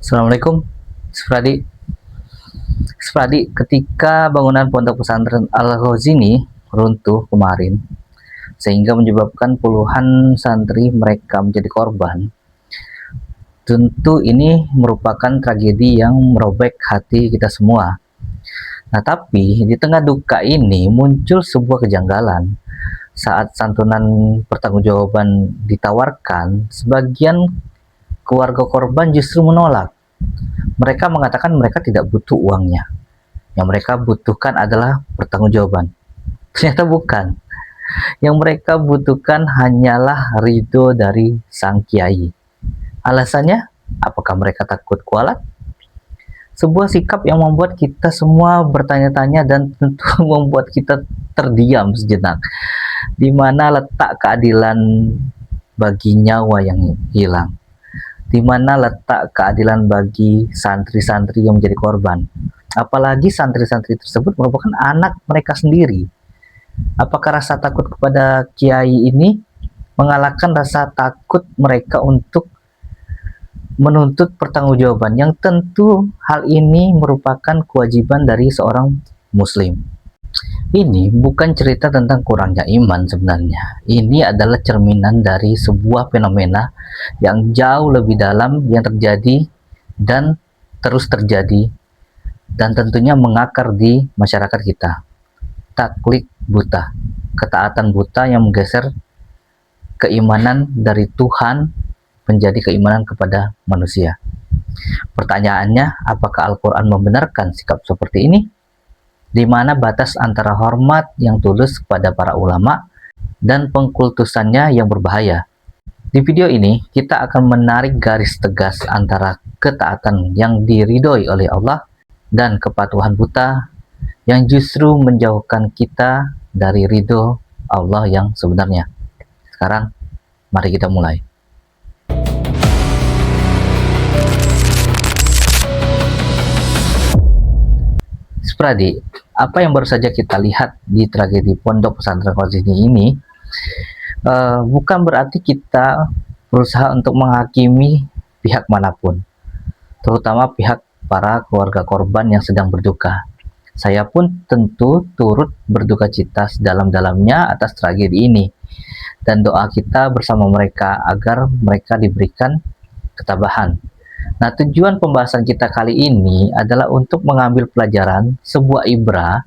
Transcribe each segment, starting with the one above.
Assalamualaikum, Spradi. Spradi, ketika bangunan pondok pesantren Al-Ghazini runtuh kemarin, sehingga menyebabkan puluhan santri mereka menjadi korban, tentu ini merupakan tragedi yang merobek hati kita semua. Nah, tapi di tengah duka ini muncul sebuah kejanggalan. Saat santunan pertanggungjawaban ditawarkan, sebagian keluarga korban justru menolak. Mereka mengatakan mereka tidak butuh uangnya. Yang mereka butuhkan adalah pertanggungjawaban. Ternyata bukan. Yang mereka butuhkan hanyalah ridho dari sang kiai. Alasannya, apakah mereka takut kualat? Sebuah sikap yang membuat kita semua bertanya-tanya dan tentu membuat kita terdiam sejenak. Di mana letak keadilan bagi nyawa yang hilang? Di mana letak keadilan bagi santri-santri yang menjadi korban? Apalagi santri-santri tersebut merupakan anak mereka sendiri. Apakah rasa takut kepada kiai ini mengalahkan rasa takut mereka untuk menuntut pertanggungjawaban, yang tentu hal ini merupakan kewajiban dari seorang muslim. Ini bukan cerita tentang kurangnya iman sebenarnya. Ini adalah cerminan dari sebuah fenomena yang jauh lebih dalam yang terjadi dan terus terjadi dan tentunya mengakar di masyarakat kita. Taklid buta, ketaatan buta yang menggeser keimanan dari Tuhan menjadi keimanan kepada manusia. Pertanyaannya, apakah Al-Quran membenarkan sikap seperti ini? Di mana batas antara hormat yang tulus kepada para ulama dan pengkultusannya yang berbahaya? Di video ini, kita akan menarik garis tegas antara ketaatan yang diridhoi oleh Allah dan kepatuhan buta yang justru menjauhkan kita dari ridho Allah yang sebenarnya. Sekarang, mari kita mulai. Spradi, apa yang baru saja kita lihat di tragedi Pondok Pesantren Ghazini ini bukan berarti kita berusaha untuk menghakimi pihak manapun, terutama pihak para keluarga korban yang sedang berduka. Saya pun tentu turut berduka cita sedalam-dalamnya atas tragedi ini, dan doa kita bersama mereka agar mereka diberikan ketabahan. Nah, tujuan pembahasan kita kali ini adalah untuk mengambil pelajaran, sebuah ibrah,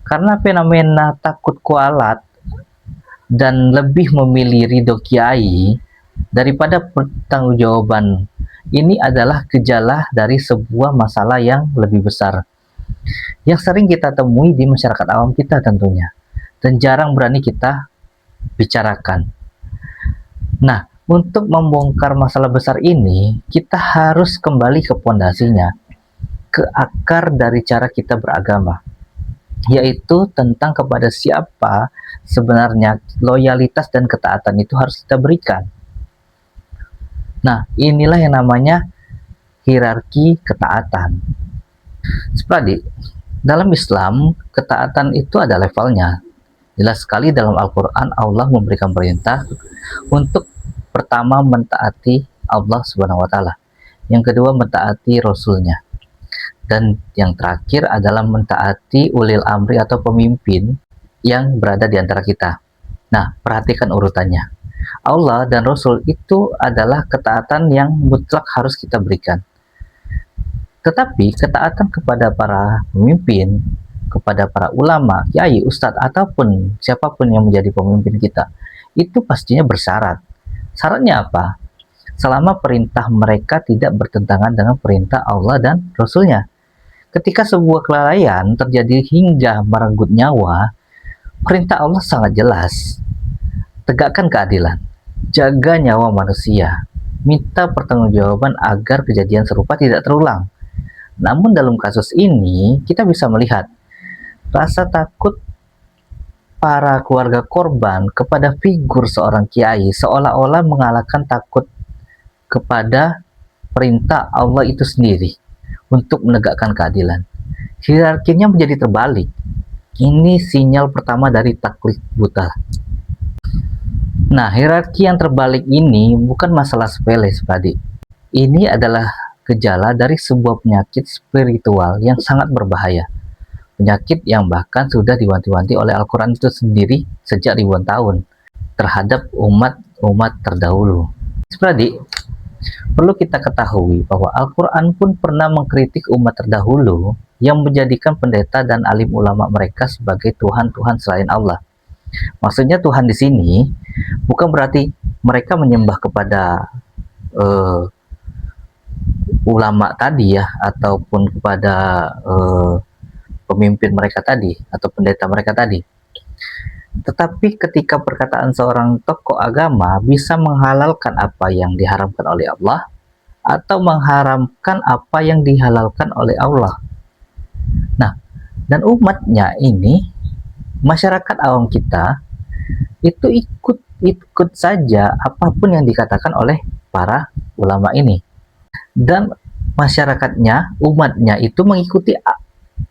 karena fenomena takut kualat dan lebih memilih ridho kiai daripada pertanggungjawaban ini adalah gejala dari sebuah masalah yang lebih besar, yang sering kita temui di masyarakat awam kita tentunya, dan jarang berani kita bicarakan. Nah, untuk membongkar masalah besar ini, kita harus kembali ke pondasinya, ke akar dari cara kita beragama, yaitu tentang kepada siapa sebenarnya loyalitas dan ketaatan itu harus kita berikan. Nah, inilah yang namanya hierarki ketaatan. Spradi, dalam Islam, ketaatan itu ada levelnya. Jelas sekali dalam Al-Quran, Allah memberikan perintah untuk pertama mentaati Allah Subhanahu wa Ta'ala, yang kedua mentaati Rasulnya, dan yang terakhir adalah mentaati ulil amri atau pemimpin yang berada di antara kita. Nah, perhatikan urutannya. Allah dan Rasul itu adalah ketaatan yang mutlak harus kita berikan. Tetapi ketaatan kepada para pemimpin, kepada para ulama, kiai, ustadz, ataupun siapapun yang menjadi pemimpin kita, itu pastinya bersyarat. Syaratnya apa? Selama perintah mereka tidak bertentangan dengan perintah Allah dan Rasulnya. Ketika sebuah kelalaian terjadi hingga merenggut nyawa, perintah Allah sangat jelas. Tegakkan keadilan, jaga nyawa manusia, minta pertanggungjawaban agar kejadian serupa tidak terulang. Namun dalam kasus ini, kita bisa melihat rasa takut para keluarga korban kepada figur seorang kiai seolah-olah mengalahkan takut kepada perintah Allah itu sendiri untuk menegakkan keadilan. Hierarkinya menjadi terbalik. Ini sinyal pertama dari taklid buta. Nah, hierarki yang terbalik ini bukan masalah sepele, Spradi. Ini adalah gejala dari sebuah penyakit spiritual yang sangat berbahaya. Penyakit yang bahkan sudah diwanti-wanti oleh Al-Quran itu sendiri sejak ribuan tahun terhadap umat-umat terdahulu. Seperti perlu kita ketahui bahwa Al-Quran pun pernah mengkritik umat terdahulu yang menjadikan pendeta dan alim ulama mereka sebagai Tuhan-Tuhan selain Allah. Maksudnya Tuhan di sini bukan berarti mereka menyembah kepada ulama tadi ya, ataupun kepada pemimpin mereka tadi atau pendeta mereka tadi. Tetapi ketika perkataan seorang tokoh agama bisa menghalalkan apa yang diharamkan oleh Allah atau mengharamkan apa yang dihalalkan oleh Allah. Nah, dan umatnya ini, masyarakat awam kita itu ikut saja apapun yang dikatakan oleh para ulama ini. Dan masyarakatnya, umatnya itu mengikuti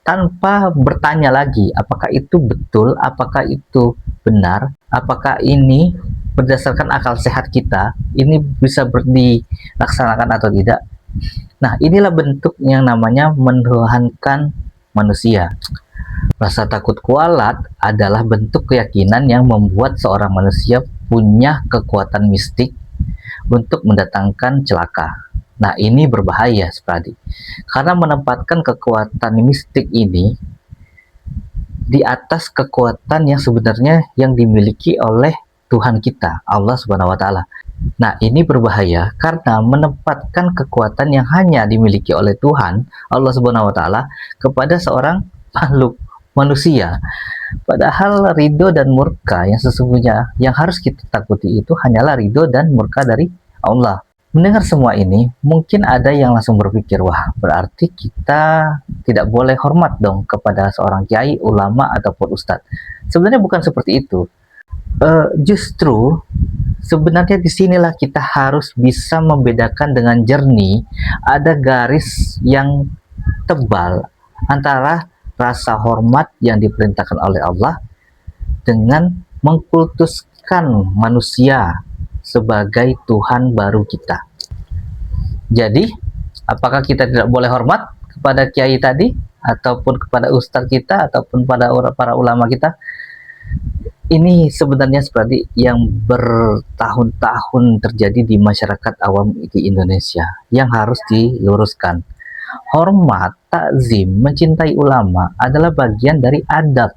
tanpa bertanya lagi apakah itu betul, apakah itu benar, apakah ini berdasarkan akal sehat kita, ini bisa dilaksanakan atau tidak. Nah, inilah bentuk yang namanya menuhankan manusia. Rasa takut kualat adalah bentuk keyakinan yang membuat seorang manusia punya kekuatan mistik untuk mendatangkan celaka. Nah, ini berbahaya sekali karena menempatkan kekuatan mistik ini di atas kekuatan yang sebenarnya yang dimiliki oleh Tuhan kita, Allah Subhanahu wa taala. Nah, ini berbahaya karena menempatkan kekuatan yang hanya dimiliki oleh Tuhan, Allah Subhanahu wa taala, kepada seorang makhluk manusia. Padahal ridho dan murka yang sesungguhnya yang harus kita takuti itu hanyalah ridho dan murka dari Allah. Mendengar semua ini, mungkin ada yang langsung berpikir, wah berarti kita tidak boleh hormat dong kepada seorang kiai, ulama, ataupun ustadz. Sebenarnya bukan seperti itu. Justru sebenarnya disinilah kita harus bisa membedakan dengan jernih, ada garis yang tebal antara rasa hormat yang diperintahkan oleh Allah dengan mengkultuskan manusia sebagai Tuhan baru kita. Jadi, apakah kita tidak boleh hormat kepada kiai tadi, ataupun kepada ustadz kita, ataupun pada para ulama kita? Ini sebenarnya seperti yang bertahun-tahun terjadi di masyarakat awam di Indonesia, yang harus diluruskan. Hormat, takzim, mencintai ulama adalah bagian dari adab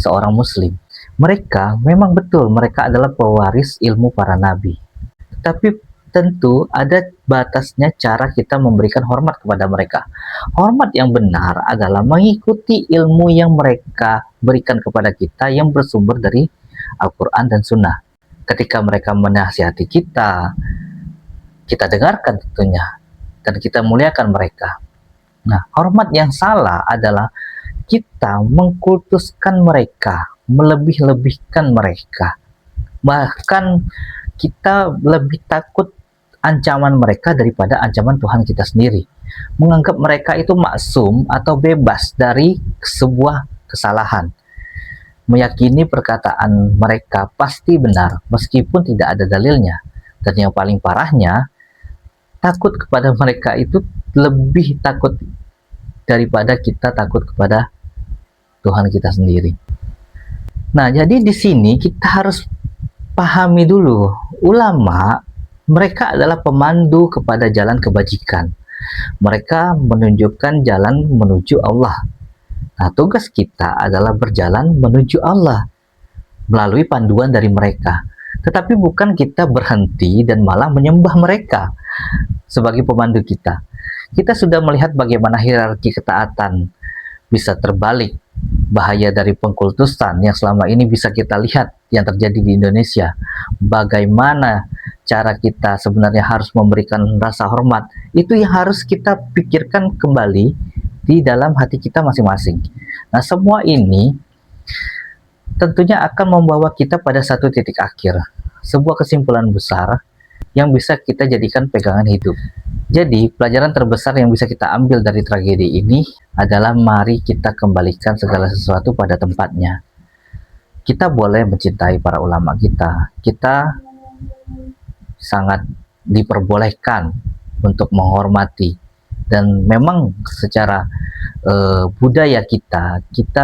seorang muslim. Mereka memang betul, mereka adalah pewaris ilmu para nabi. Tapi tentu ada batasnya cara kita memberikan hormat kepada mereka. Hormat yang benar adalah mengikuti ilmu yang mereka berikan kepada kita yang bersumber dari Al-Quran dan Sunnah. Ketika mereka menasihati kita, kita dengarkan tentunya, dan kita muliakan mereka. Nah, hormat yang salah adalah kita mengkultuskan mereka, melebih-lebihkan mereka. Bahkan kita lebih takut ancaman mereka daripada ancaman Tuhan kita sendiri. Menganggap mereka itu maksum atau bebas dari sebuah kesalahan. Meyakini perkataan mereka pasti benar meskipun tidak ada dalilnya. Dan yang paling parahnya, takut kepada mereka itu lebih takut daripada kita takut kepada Tuhan kita sendiri. Nah, jadi di sini kita harus pahami dulu, ulama mereka adalah pemandu kepada jalan kebajikan. Mereka menunjukkan jalan menuju Allah. Nah, tugas kita adalah berjalan menuju Allah melalui panduan dari mereka. Tetapi bukan kita berhenti dan malah menyembah mereka sebagai pemandu kita. Kita sudah melihat bagaimana hierarki ketaatan bisa terbalik. Bahaya dari pengkultusan yang selama ini bisa kita lihat yang terjadi di Indonesia. Bagaimana cara kita sebenarnya harus memberikan rasa hormat, itu yang harus kita pikirkan kembali di dalam hati kita masing-masing. Nah, semua ini tentunya akan membawa kita pada satu titik akhir, sebuah kesimpulan besar yang bisa kita jadikan pegangan hidup. Jadi, pelajaran terbesar yang bisa kita ambil dari tragedi ini adalah mari kita kembalikan segala sesuatu pada tempatnya. Kita boleh mencintai para ulama kita. Kita sangat diperbolehkan untuk menghormati Dan memang secara budaya kita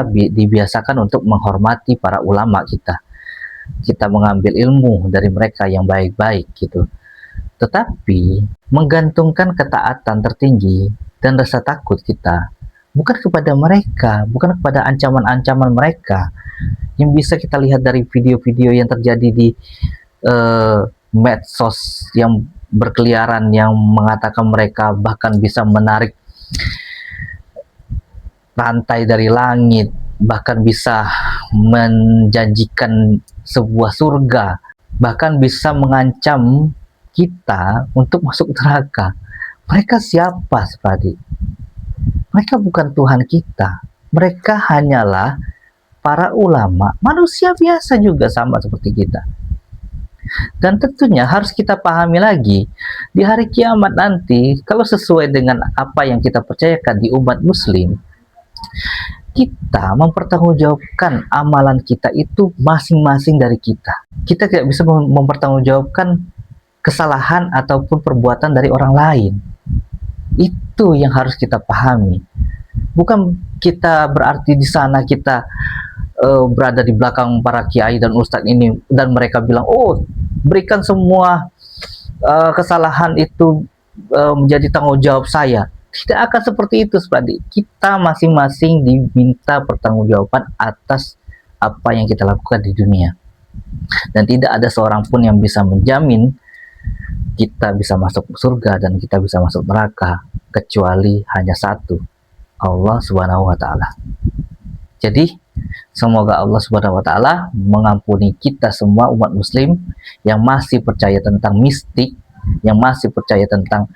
dibiasakan untuk menghormati para ulama kita mengambil ilmu dari mereka yang baik-baik gitu. Tetapi menggantungkan ketaatan tertinggi dan rasa takut kita bukan kepada mereka, bukan kepada ancaman-ancaman mereka yang bisa kita lihat dari video-video yang terjadi di medsos yang berkeliaran, yang mengatakan mereka bahkan bisa menarik rantai dari langit, bahkan bisa menjanjikan sebuah surga, bahkan bisa mengancam kita untuk masuk neraka. Mereka siapa, Spradi? Mereka bukan Tuhan kita. Mereka hanyalah para ulama, manusia biasa juga sama seperti kita. Dan tentunya harus kita pahami lagi, di hari kiamat nanti, kalau sesuai dengan apa yang kita percayakan di umat muslim, kita mempertanggungjawabkan amalan kita itu masing-masing dari kita. Kita tidak bisa mempertanggungjawabkan kesalahan ataupun perbuatan dari orang lain. Itu yang harus kita pahami. Bukan kita berarti di sana kita berada di belakang para kiai dan ustadz ini dan mereka bilang, oh berikan semua kesalahan itu menjadi tanggung jawab saya. Tidak akan seperti itu, Spradi. Kita masing-masing diminta pertanggungjawaban atas apa yang kita lakukan di dunia. Dan tidak ada seorang pun yang bisa menjamin kita bisa masuk surga dan kita bisa masuk neraka, kecuali hanya satu, Allah Subhanahu wa Ta'ala. Jadi, semoga Allah Subhanahu wa Ta'ala mengampuni kita semua umat muslim yang masih percaya tentang mistik, yang masih percaya tentang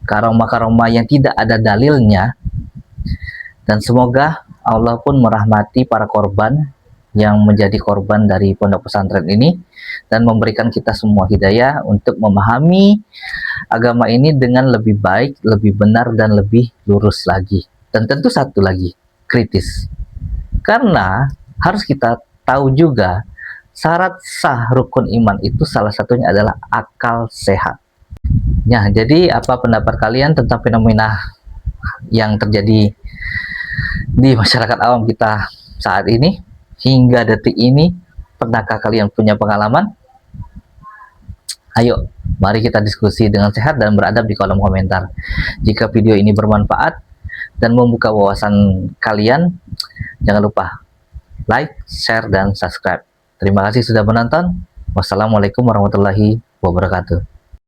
karomah-karomah yang tidak ada dalilnya, dan semoga Allah pun merahmati para korban yang menjadi korban dari pondok pesantren ini dan memberikan kita semua hidayah untuk memahami agama ini dengan lebih baik, lebih benar, dan lebih lurus lagi. Dan tentu satu lagi, kritis. Karena harus kita tahu juga syarat sah rukun iman itu salah satunya adalah akal sehat. Ya, jadi apa pendapat kalian tentang fenomena yang terjadi di masyarakat awam kita saat ini? Hingga detik ini, pernahkah kalian punya pengalaman? Ayo, mari kita diskusi dengan sehat dan beradab di kolom komentar. Jika video ini bermanfaat dan membuka wawasan kalian, jangan lupa like, share, dan subscribe. Terima kasih sudah menonton. Wassalamualaikum warahmatullahi wabarakatuh.